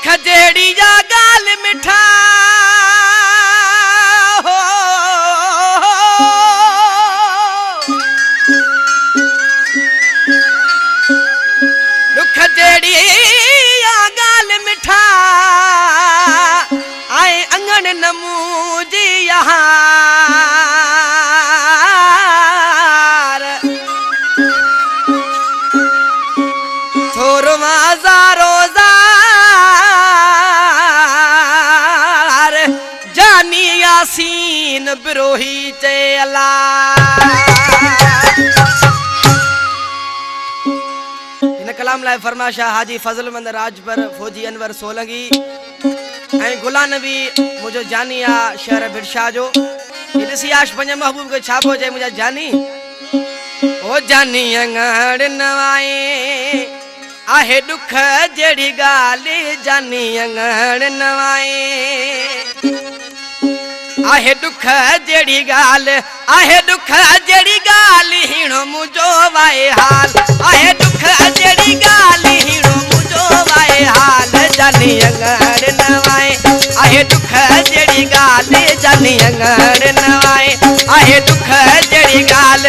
खजेड़ी जा गाल मिठा हो खजेड़ी या गाल मिठा आए अंगन नमूजी यहाँ थोरो माजा रोजा यासीन बिरोही चे इन कलाम लाए फरमाशा हाजी फजलमंद राजबर फौजी अनवर सोलंगी ऐं गुला नबी मुझो जानिया शहर बिरशाह जो ये ॾिसी आश पंज महबूब के छापो जे मुझा जानी ओ जानी अंगड़ नवाए आहे दुख जड़ी गाली जानी अंगड़ नवाए आहे दुख जड़ी गाल आहे दुख जड़ी गाल हीणो मुझो वाए हाल आहे दुख जड़ी गाल हीणो मुझो वाए हाल जानी अंगड़ नवाए आहे दुख जड़ी गाल जानी अंगड़ नवाए आहे दुख जड़ी गाल